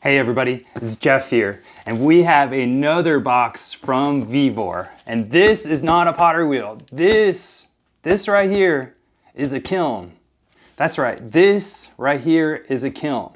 Hey everybody, it's Jeff here, and we have another box from Vevor. And this is not a pottery wheel. This right here is a kiln. That's right, this right here is a kiln.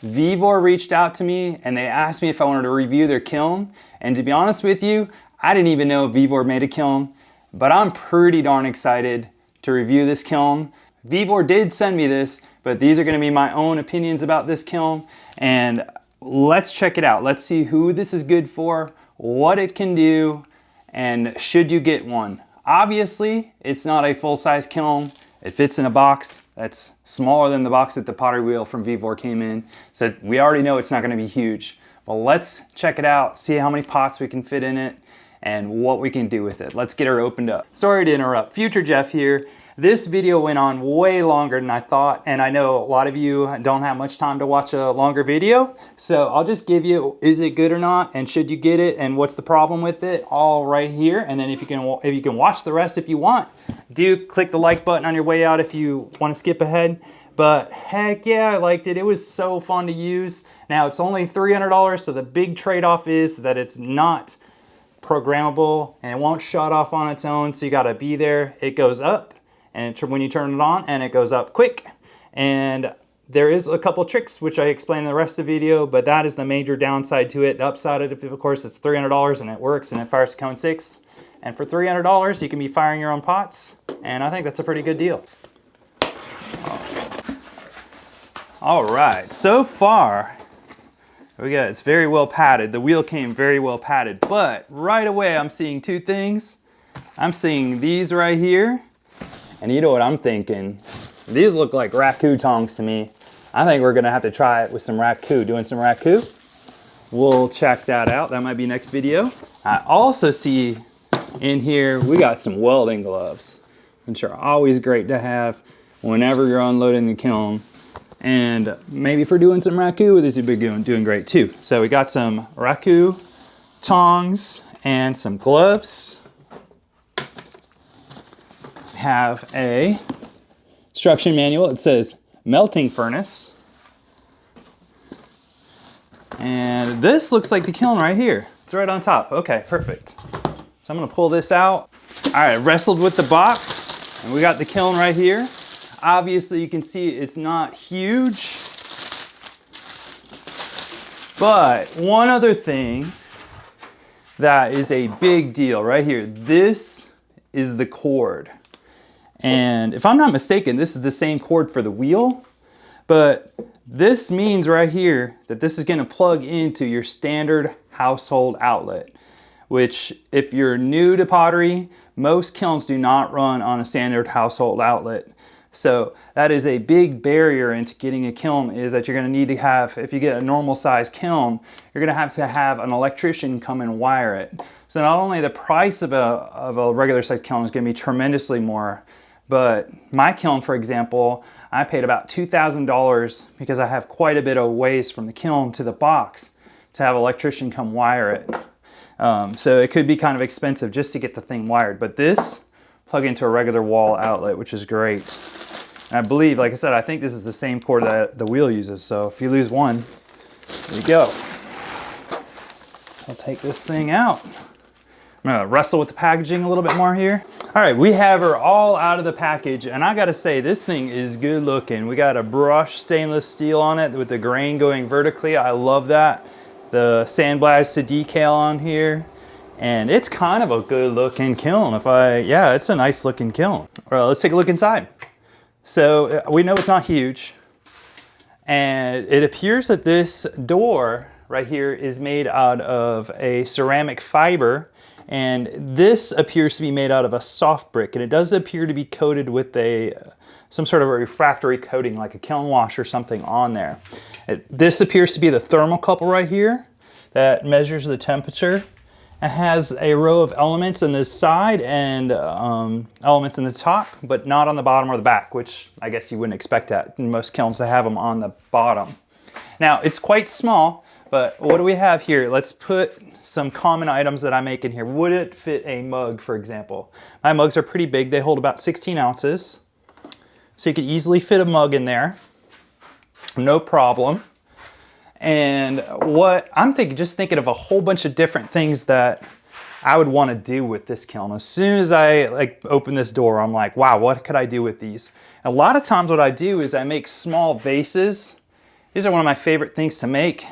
Vevor reached out to me and they asked me if I wanted to review their kiln. And to be honest with you, I didn't even know Vevor made a kiln, but I'm pretty darn excited to review this kiln. Vevor did send me this, but these are gonna be my own opinions about this kiln. And let's check it out. Let's see who this is good for, what it can do, and should you get one. Obviously, it's not a full-size kiln. It fits in a box that's smaller than the box that the pottery wheel from Vevor came in. So we already know it's not gonna be huge. But let's check it out, see how many pots we can fit in it, and what we can do with it. Let's get her opened up. Sorry to interrupt, Future Jeff here. This video went on way longer than I thought, and I know a lot of you don't have much time to watch a longer video, so I'll just give you, is it good or not, and should you get it, and what's the problem with it, all right here. And then if you can watch the rest if you want, do click the like button on your way out if you want to skip ahead. But heck yeah, I liked it. It was so fun to use. Now it's only $300, so the big trade-off is that it's not programmable and it won't shut off on its own, so you gotta be there. It goes up, and when you turn it on, and it goes up quick. And there is a couple tricks which I explain in the rest of the video, but that is the major downside to it. The upside of course, it's $300 and it works and it fires to cone 6. And for $300, you can be firing your own pots, and I think that's a pretty good deal. All right, so far, it's very well padded. The wheel came very well padded, but right away I'm seeing two things. I'm seeing these right here. And you know what I'm thinking? These look like raku tongs to me. I think we're gonna have to try it with some raku. Doing some raku? We'll check that out. That might be next video. I also see in here, we got some welding gloves, which are always great to have whenever you're unloading the kiln. And maybe for doing some raku, this would be doing great too. So we got some raku tongs and some gloves. Have a instruction manual. It says melting furnace. And this looks like the kiln right here. It's right on top. Okay, perfect. So I'm gonna pull this out. All right, wrestled with the box and we got the kiln right here. Obviously you can see it's not huge, but one other thing that is a big deal right here, this is the cord. And if I'm not mistaken, this is the same cord for the wheel, but this means right here that this is gonna plug into your standard household outlet, which if you're new to pottery, most kilns do not run on a standard household outlet. So that is a big barrier into getting a kiln, is that you're gonna need to have, if you get a normal size kiln, you're gonna have to have an electrician come and wire it. So not only the price of a regular size kiln is gonna be tremendously more, but my kiln, for example, I paid about $2,000 because I have quite a bit of ways from the kiln to the box to have an electrician come wire it. So it could be kind of expensive just to get the thing wired, but this plug into a regular wall outlet, which is great. And I believe, like I said, I think this is the same cord that the wheel uses. So if you lose one, there you go. I'll take this thing out. I'm gonna wrestle with the packaging a little bit more here. All right, we have her all out of the package, and I gotta say, this thing is good looking. We got a brushed stainless steel on it with the grain going vertically. I love that. The sandblasted decal on here. And it's kind of a good looking kiln. Yeah, it's a nice looking kiln. Well, let's take a look inside. So we know it's not huge. And it appears that this door right here is made out of a ceramic fiber. And this appears to be made out of a soft brick. And it does appear to be coated with some sort of a refractory coating, like a kiln wash or something on there. This appears to be the thermocouple right here that measures the temperature. It has a row of elements on this side and elements in the top, but not on the bottom or the back, which I guess you wouldn't expect that in most kilns to have them on the bottom. Now, it's quite small, but what do we have here? Let's put some common items that I make in here. Would it fit a mug, for example? My mugs are pretty big. They hold about 16 ounces. So you could easily fit a mug in there, no problem. And what I'm thinking, just thinking of a whole bunch of different things that I would want to do with this kiln. As soon as I open this door, I'm like, wow, what could I do with these? A lot of times what I do is I make small vases. These are one of my favorite things to make.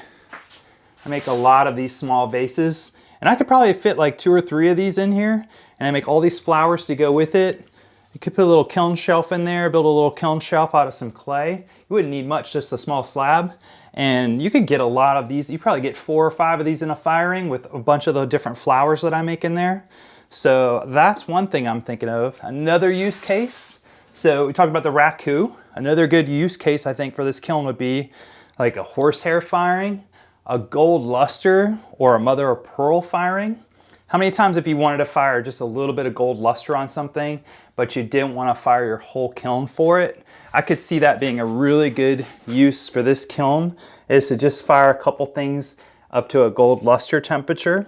I make a lot of these small vases, and I could probably fit like 2 or 3 of these in here, and I make all these flowers to go with it. You could put a little kiln shelf in there, build a little kiln shelf out of some clay. You wouldn't need much, just a small slab. And you could get a lot of these. You probably get 4 or 5 of these in a firing with a bunch of the different flowers that I make in there. So that's one thing I'm thinking of. Another use case. So we talked about the raku. Another good use case I think for this kiln would be like a horsehair firing, a gold luster, or a mother of pearl firing. How many times have you wanted to fire just a little bit of gold luster on something, but you didn't want to fire your whole kiln for it? I could see that being a really good use for this kiln, is to just fire a couple things up to a gold luster temperature.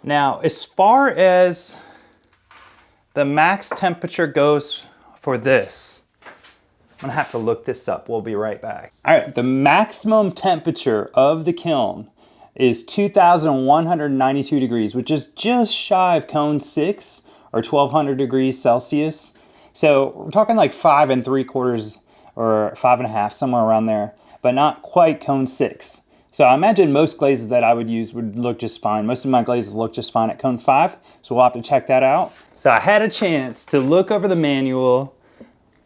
Now, as far as the max temperature goes for this, I'm gonna have to look this up. We'll be right back. All right, the maximum temperature of the kiln is 2,192 degrees, which is just shy of cone 6 or 1,200 degrees Celsius. So we're talking like 5 3/4 or 5 1/2, somewhere around there, but not quite cone 6. So I imagine most glazes that I would use would look just fine. Most of my glazes look just fine at cone 5, so we'll have to check that out. So I had a chance to look over the manual,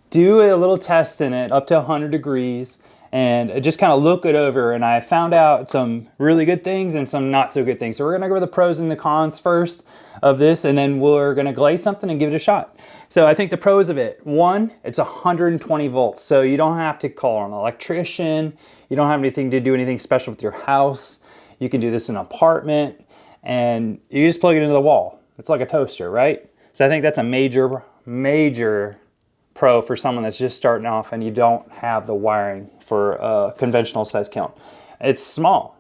do a little test in it up to 100 degrees, and just kind of look it over, and I found out some really good things and some not so good things. So we're gonna go over the pros and the cons first of this, and then we're gonna glaze something and give it a shot. So I think the pros of it, one, it's 120 volts. So you don't have to call an electrician. You don't have anything to do anything special with your house. You can do this in an apartment, and you just plug it into the wall. It's like a toaster, right? So I think that's a major, major pro for someone that's just starting off and you don't have the wiring for a conventional size kiln. It's small,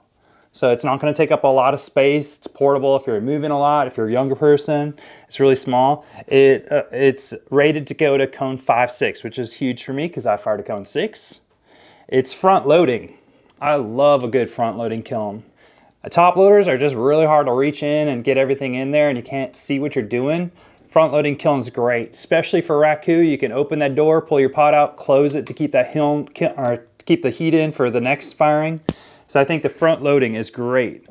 so it's not going to take up a lot of space. It's portable if you're moving a lot, if you're a younger person. It's really small. It's rated to go to cone 5, 6, which is huge for me because I fired a cone 6. It's front loading. I love a good front loading kiln. Top loaders are just really hard to reach in and get everything in there and you can't see what you're doing. Front loading kiln's great, especially for raku. You can open that door, pull your pot out, close it to keep that keep the heat in for the next firing. So I think the front loading is great.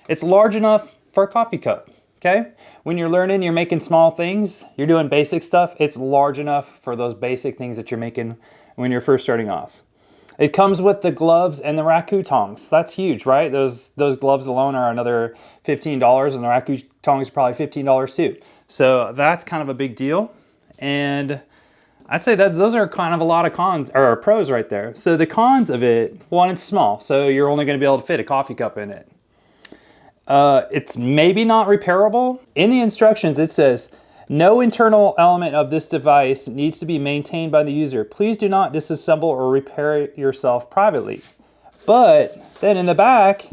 It's large enough for a coffee cup, okay? When you're learning, you're making small things, you're doing basic stuff, it's large enough for those basic things that you're making when you're first starting off. It comes with the gloves and the raku tongs. That's huge, right? Those gloves alone are another $15 and the raku tongs are probably $15 too. So that's kind of a big deal. And I'd say that those are kind of a lot of cons or pros right there. So the cons of it, one, it's small. So you're only going to be able to fit a coffee cup in it. It's maybe not repairable. In the instructions, it says, no internal element of this device needs to be maintained by the user. Please do not disassemble or repair it yourself privately. But then in the back,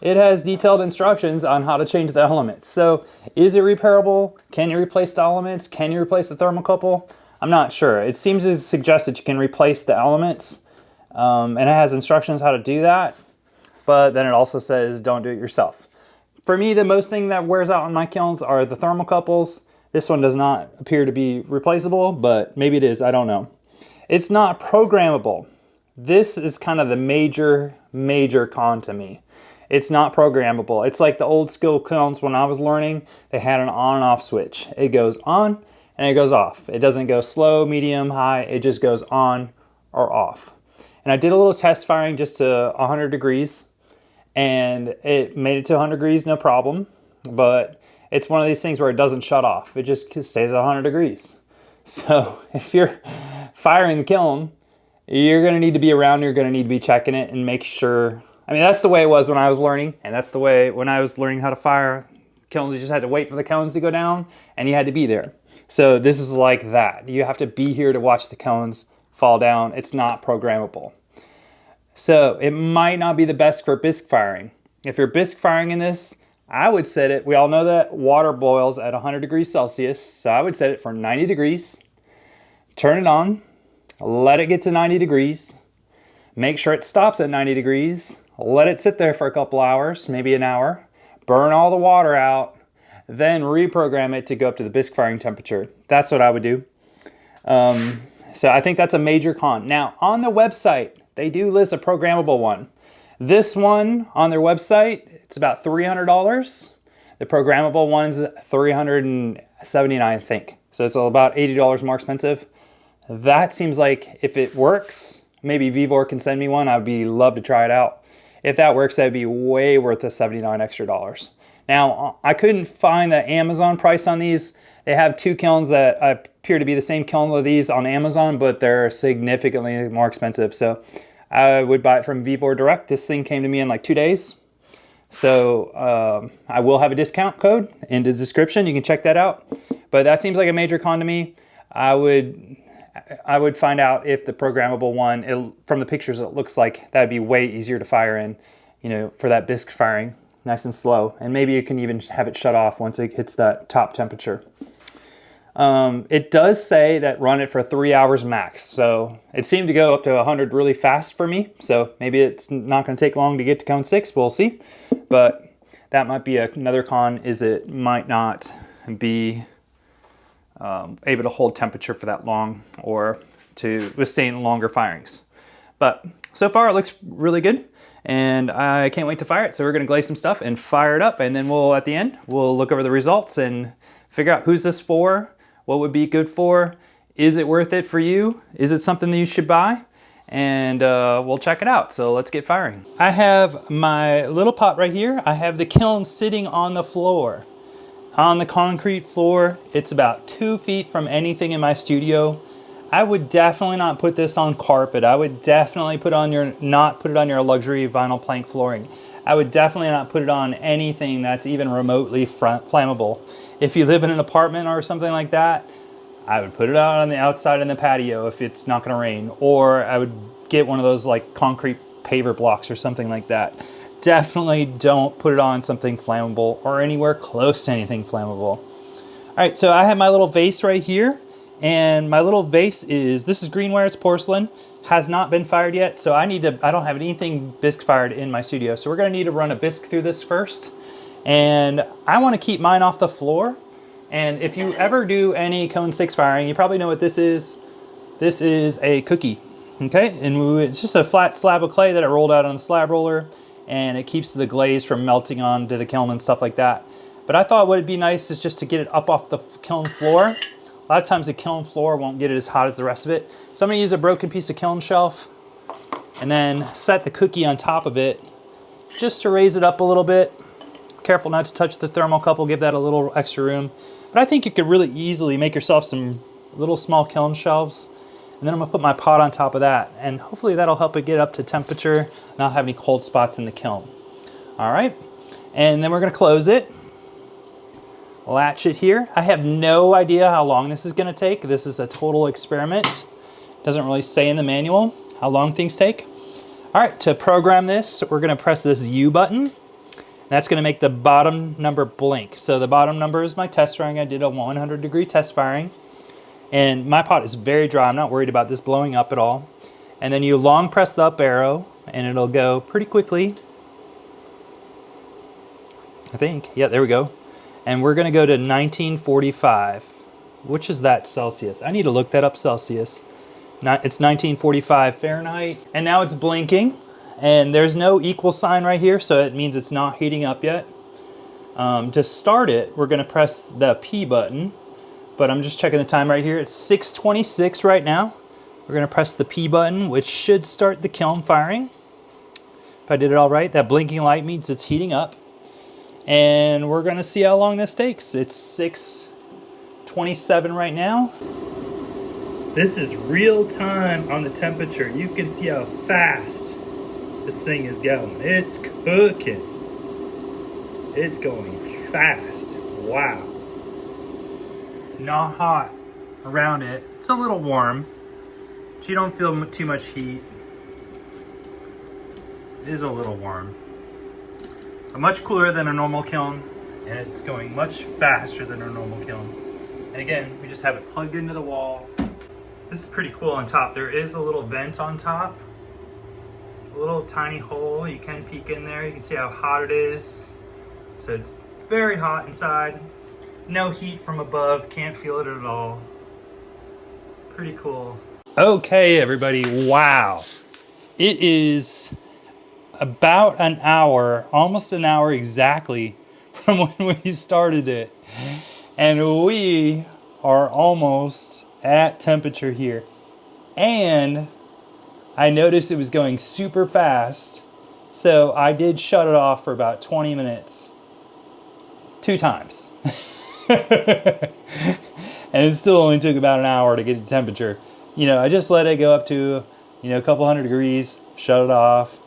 it has detailed instructions on how to change the elements. So is it repairable? Can you replace the elements? Can you replace the thermocouple? I'm not sure. It seems to suggest that you can replace the elements, and it has instructions how to do that, but then it also says don't do it yourself. For me, the most thing that wears out on my kilns are the thermocouples. This one does not appear to be replaceable, but maybe it is, I don't know. It's not programmable. This is kind of the major con to me. It's not programmable. It's like the old school kilns when I was learning, they had an on and off switch. It goes on and it goes off. It doesn't go slow, medium, high. It just goes on or off. And I did a little test firing just to 100 degrees and it made it to 100 degrees, no problem. But it's one of these things where it doesn't shut off. It just stays at 100 degrees. So if you're firing the kiln, you're gonna need to be around, you're gonna need to be checking it and make sure. I mean, that's the way it was when I was learning, and that's the way when I was learning how to fire kilns, you just had to wait for the cones to go down, and you had to be there. So this is like that. You have to be here to watch the cones fall down. It's not programmable. So it might not be the best for bisque firing. If you're bisque firing in this, I would set it, we all know that water boils at 100 degrees Celsius, so I would set it for 90 degrees, turn it on, let it get to 90 degrees, make sure it stops at 90 degrees, let it sit there for a couple hours, maybe an hour, burn all the water out, then reprogram it to go up to the bisque firing temperature. That's what I would do. So I think that's a major con. Now, on the website, they do list a programmable one. This one on their website, it's about $300. The programmable one's $379, I think. So it's about $80 more expensive. That seems like if it works, maybe Vevor can send me one. I'd be love to try it out. If that works, that'd be way worth the $79 extra. Now, I couldn't find the Amazon price on these. They have two kilns that appear to be the same kiln of these on Amazon, but they're significantly more expensive. So I would buy it from Vevor direct. This thing came to me in like 2 days. So I will have a discount code in the description. You can check that out. But that seems like a major con to me. I would find out if the programmable one, from the pictures, it looks like that'd be way easier to fire in, you know, for that bisque firing, nice and slow. And maybe you can even have it shut off once it hits that top temperature. It does say that run it for 3 hours max. So it seemed to go up to 100 really fast for me. So maybe it's not going to take long to get to cone 6. We'll see. But that might be another con, is it might not be able to hold temperature for that long or to withstand longer firings. But so far it looks really good and I can't wait to fire it. So we're going to glaze some stuff and fire it up, and then at the end we'll look over the results and figure out who's this for, what would be good for, is it worth it for you, is it something that you should buy, and we'll check it out. So let's get firing. I have my little pot right here. I have the kiln sitting on the floor. On the concrete floor, it's about 2 feet from anything in my studio. I would definitely not put this on carpet. I would definitely not put it on your luxury vinyl plank flooring. I would definitely not put it on anything that's even remotely flammable. If you live in an apartment or something like that, I would put it out on the outside in the patio if it's not gonna rain, or I would get one of those like concrete paver blocks or something like that. Definitely don't put it on something flammable or anywhere close to anything flammable. All right, so I have my little vase right here, and my little vase this is greenware, it's porcelain, has not been fired yet, so I don't have anything bisque fired in my studio. So we're gonna need to run a bisque through this first, and I wanna keep mine off the floor. And if you ever do any cone 6 firing, you probably know what this is. This is a cookie, okay? And it's just a flat slab of clay that I rolled out on the slab roller, and it keeps the glaze from melting onto the kiln and stuff like that. But I thought what would be nice is just to get it up off the kiln floor. A lot of times the kiln floor won't get it as hot as the rest of it. So I'm gonna use a broken piece of kiln shelf and then set the cookie on top of it just to raise it up a little bit. Careful not to touch the thermocouple, give that a little extra room. But I think you could really easily make yourself some little small kiln shelves. And then I'm gonna put my pot on top of that, and hopefully that'll help it get up to temperature, not have any cold spots in the kiln. All right, and then we're gonna close it, latch it here. I have no idea how long this is gonna take. This is a total experiment. Doesn't really say in the manual how long things take. All right, to program this, we're gonna press this U button. That's gonna make the bottom number blink. So the bottom number is my test firing. I did a 100-degree test firing. And my pot is very dry. I'm not worried about this blowing up at all. And then you long press the up arrow and it'll go pretty quickly. I think, yeah, there we go. And we're gonna go to 1945. Which is that Celsius? I need to look that up Celsius. It's 1945 Fahrenheit. And now it's blinking. And there's no equal sign right here, so it means it's not heating up yet. To start it, we're gonna press the P button. But I'm just checking the time right here. It's 6:26 right now. We're gonna press the P button, which should start the kiln firing. If I did it all right, that blinking light means it's heating up. And we're gonna see how long this takes. It's 6:27 right now. This is real time on the temperature. You can see how fast this thing is going. It's cooking. It's going fast. Wow. Not hot around it. It's a little warm, but you don't feel too much heat. It is a little warm, but much cooler than a normal kiln, and it's going much faster than a normal kiln. And again, we just have it plugged into the wall. This is pretty cool on top. There is a little vent on top, a little tiny hole. You can peek in there. You can see how hot it is. So it's very hot inside. No heat from above. Can't feel it at all. Pretty cool. Okay, everybody. Wow. It is about an hour, almost an hour exactly from when we started it. And we are almost at temperature here. And I noticed it was going super fast. So I did shut it off for about 20 minutes. 2 times. And it still only took about an hour to get to temperature. You know, I just let it go up to, you know, a couple hundred degrees, shut it off.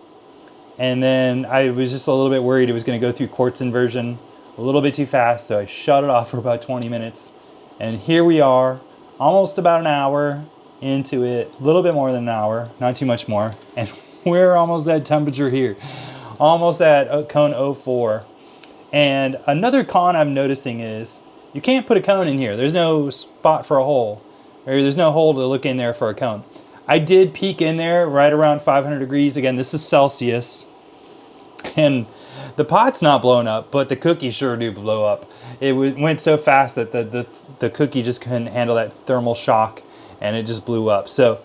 And then I was just a little bit worried it was going to go through quartz inversion a little bit too fast. So I shut it off for about 20 minutes. And here we are, almost about an hour into it, a little bit more than an hour, not too much more. And we're almost at temperature here, almost at cone 04. And another con I'm noticing is you can't put a cone in here. There's no spot for a hole, or there's no hole to look in there for a cone. I did peek in there right around 500 degrees. Again, this is Celsius. And the pot's not blown up, but the cookie sure do blow up. It went so fast that the cookie just couldn't handle that thermal shock, and it just blew up. So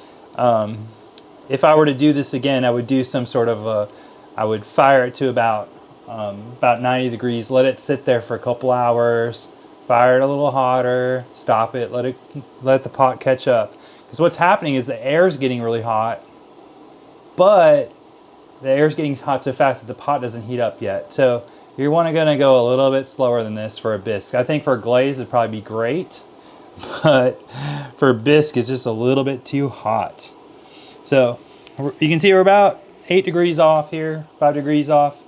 if I were to do this again, I would do some sort of I would fire it to about 90 degrees, let it sit there for a couple hours, fire it a little hotter, stop it, let the pot catch up. Because what's happening is the air's getting really hot, but the air's getting hot so fast that the pot doesn't heat up yet. So you're gonna go a little bit slower than this for a bisque. I think for a glaze it'd probably be great, but for a bisque it's just a little bit too hot. So you can see we're about 8 degrees off here, 5 degrees off.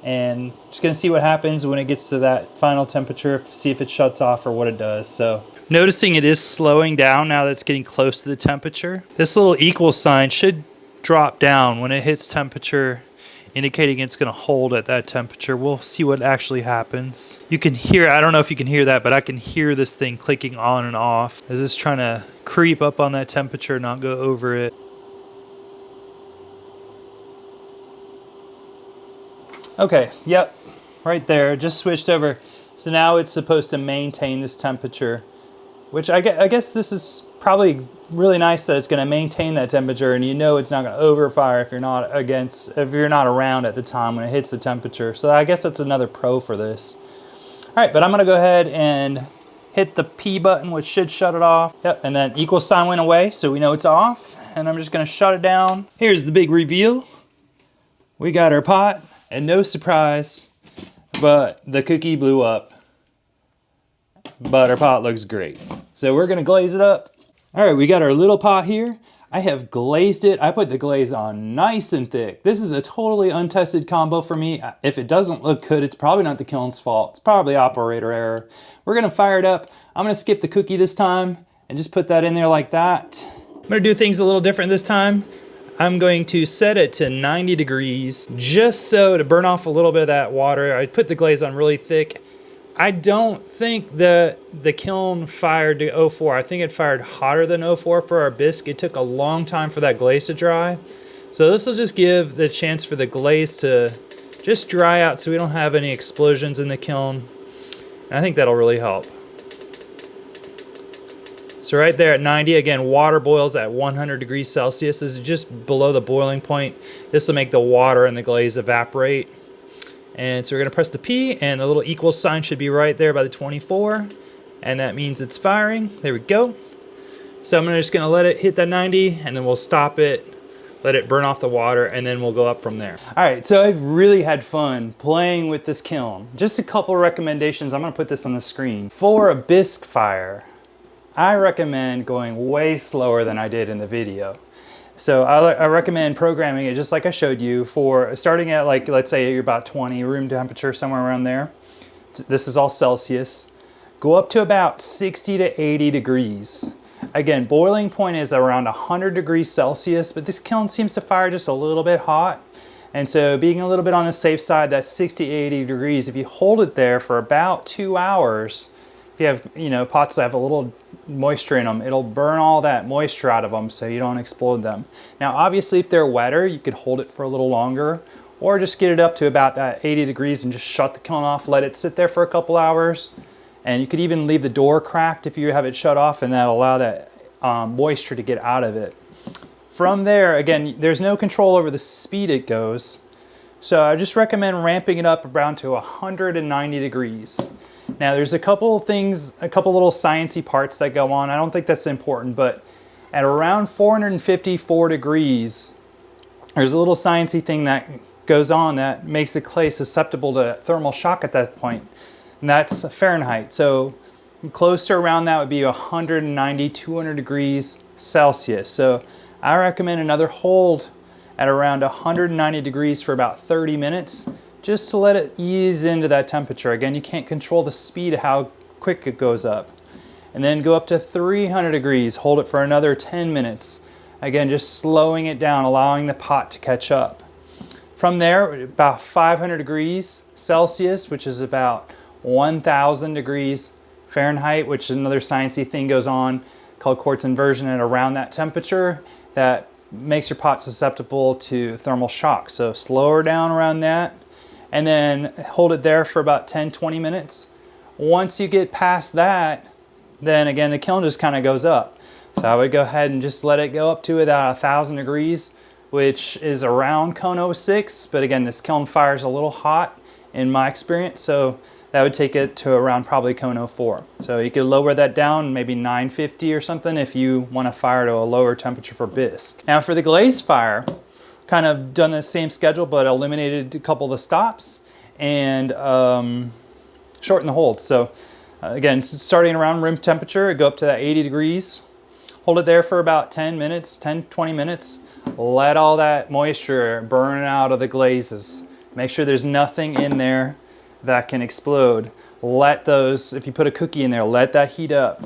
And just gonna see what happens when it gets to that final temperature, see if it shuts off or what it does. So noticing it is slowing down now that it's getting close to the temperature. This little equal sign should drop down when it hits temperature, indicating it's gonna hold at that temperature. We'll see what actually happens. You can hear, I don't know if you can hear that, but I can hear this thing clicking on and off as it's trying to creep up on that temperature, not go over it. Okay, yep, right there, just switched over. So now it's supposed to maintain this temperature, which I guess this is probably really nice that it's gonna maintain that temperature, and you know it's not gonna overfire if you're not around at the time when it hits the temperature. So I guess that's another pro for this. All right, but I'm gonna go ahead and hit the P button, which should shut it off. Yep, and then equal sign went away, so we know it's off, and I'm just gonna shut it down. Here's the big reveal. We got our pot. And no surprise, but the cookie blew up. But our pot looks great. So we're gonna glaze it up. All right, we got our little pot here. I have glazed it. I put the glaze on nice and thick. This is a totally untested combo for me. If it doesn't look good, it's probably not the kiln's fault. It's probably operator error. We're gonna fire it up. I'm gonna skip the cookie this time and just put that in there like that. I'm gonna do things a little different this time. I'm going to set it to 90 degrees just so to burn off a little bit of that water. I put the glaze on really thick. I don't think the kiln fired to 04. I think it fired hotter than 04 for our bisque. It took a long time for that glaze to dry. So this will just give the chance for the glaze to just dry out so we don't have any explosions in the kiln. And I think that'll really help. So right there at 90, again, water boils at 100 degrees Celsius. This is just below the boiling point. This will make the water and the glaze evaporate. And so we're gonna press the P, and the little equal sign should be right there by the 24. And that means it's firing. There we go. So I'm just gonna let it hit that 90, and then we'll stop it, let it burn off the water, and then we'll go up from there. All right, so I've really had fun playing with this kiln. Just a couple recommendations. I'm gonna put this on the screen. For a bisque fire, I recommend going way slower than I did in the video. So I recommend programming it just like I showed you for starting at, like, let's say you're about 20, room temperature, somewhere around there. This is all Celsius. Go up to about 60 to 80 degrees. Again, boiling point is around 100 degrees Celsius, but this kiln seems to fire just a little bit hot. And so being a little bit on the safe side, that's 60 to 80 degrees. If you hold it there for about 2 hours, if you have, you know, pots that have a little moisture in them, it'll burn all that moisture out of them so you don't explode them. Now, obviously, if they're wetter, you could hold it for a little longer, or just get it up to about that 80 degrees and just shut the kiln off, let it sit there for a couple hours. And you could even leave the door cracked if you have it shut off, and that'll allow that moisture to get out of it. From there, again, there's no control over the speed it goes. So I just recommend ramping it up around to 190 degrees. Now there's a couple things, a couple little sciencey parts that go on. I don't think that's important, but at around 454 degrees, there's a little sciencey thing that goes on that makes the clay susceptible to thermal shock at that point. And that's Fahrenheit. So close to around that would be 190, 200 degrees Celsius. So I recommend another hold at around 190 degrees for about 30 minutes, just to let it ease into that temperature. Again, you can't control the speed of how quick it goes up. And then go up to 300 degrees, hold it for another 10 minutes. Again, just slowing it down, allowing the pot to catch up. From there, about 500 degrees Celsius, which is about 1,000 degrees Fahrenheit, which is another sciencey thing goes on called quartz inversion at around that temperature that makes your pot susceptible to thermal shock. So slow her down around that and then hold it there for about 10-20 minutes. Once you get past that, then again the kiln just kind of goes up. So I would go ahead and just let it go up to about 1,000 degrees, which is around cone 06, but again this kiln fires a little hot in my experience, so that would take it to around probably cone 04. So you could lower that down, maybe 950 or something if you want to fire to a lower temperature for bisque. Now for the glaze fire, kind of done the same schedule, but eliminated a couple of the stops and shortened the hold. So again, starting around room temperature, go up to that 80 degrees, hold it there for about 10 minutes, 10-20 minutes. Let all that moisture burn out of the glazes. Make sure there's nothing in there that can explode. Let those, if you put a cookie in there, let that heat up.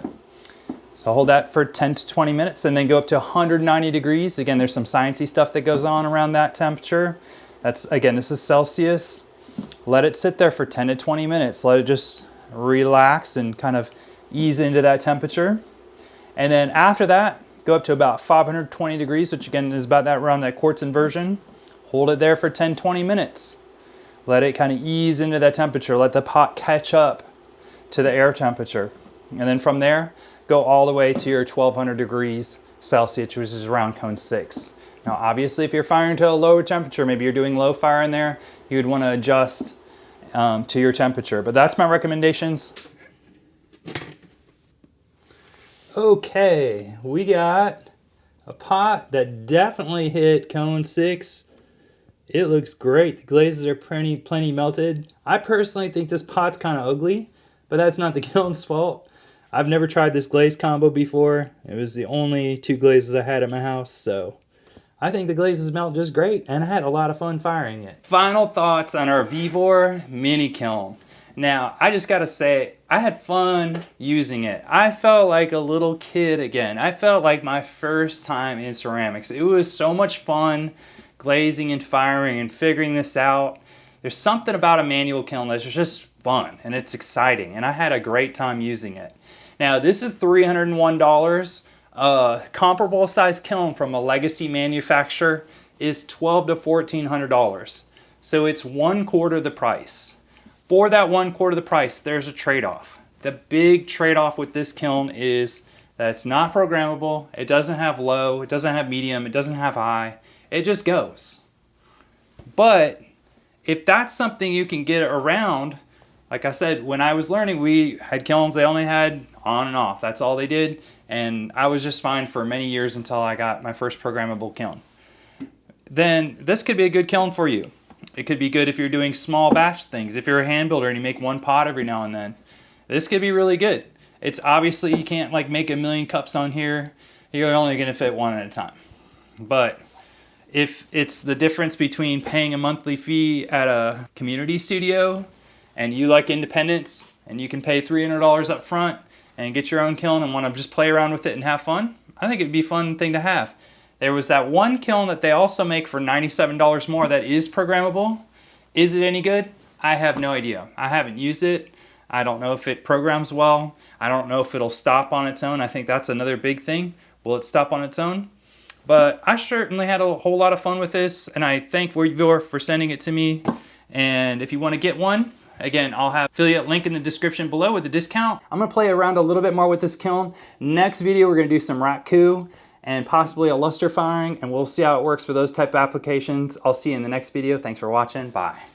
So hold that for 10-20 minutes and then go up to 190 degrees. Again, there's some sciencey stuff that goes on around that temperature. That's, again, this is Celsius. Let it sit there for 10-20 minutes. Let it just relax and kind of ease into that temperature. And then after that, go up to about 520 degrees, which again is about that around that quartz inversion. Hold it there for 10-20 minutes. Let it kind of ease into that temperature. Let the pot catch up to the air temperature. And then from there, go all the way to your 1,200 degrees Celsius, which is around cone 6. Now, obviously, if you're firing to a lower temperature, maybe you're doing low fire in there, you would want to adjust to your temperature. But that's my recommendations. Okay, we got a pot that definitely hit cone 6. It looks great. The glazes are plenty melted. I personally think this pot's kind of ugly, but that's not the kiln's fault. I've never tried this glaze combo before. It was the only 2 glazes I had at my house, so I think the glazes melt just great, and I had a lot of fun firing it. Final thoughts on our Vevor mini kiln. Now, I just gotta say, I had fun using it. I felt like a little kid again. I felt like my first time in ceramics. It was so much fun glazing and firing and figuring this out. There's something about a manual kiln that's just fun and it's exciting, and I had a great time using it. Now this is $301. Comparable size kiln from a legacy manufacturer is $1,200 to $1,400. So it's 1/4 the price. For that 1/4 the price, there's a trade-off. The big trade-off with this kiln is that it's not programmable. It doesn't have low, it doesn't have medium, it doesn't have high. It just goes. But if that's something you can get around, like I said, when I was learning, we had kilns, they only had on and off. That's all they did. And I was just fine for many years until I got my first programmable kiln. Then this could be a good kiln for you. It could be good if you're doing small batch things. If you're a hand builder and you make 1 pot every now and then, this could be really good. It's obviously, you can't like make 1,000,000 cups on here. You're only gonna fit 1 at a time. But if it's the difference between paying a monthly fee at a community studio and you like independence and you can pay $300 up front and get your own kiln and want to just play around with it and have fun, I think it'd be a fun thing to have. There was that one kiln that they also make for $97 more that is programmable. Is it any good? I have no idea. I haven't used it. I don't know if it programs well. I don't know if it'll stop on its own. I think that's another big thing. Will it stop on its own? But I certainly had a whole lot of fun with this, and I thank Vevor for sending it to me. And if you want to get one, again, I'll have affiliate link in the description below with a discount. I'm gonna play around a little bit more with this kiln. Next video, we're gonna do some raku and possibly a luster firing, and we'll see how it works for those type of applications. I'll see you in the next video. Thanks for watching. Bye.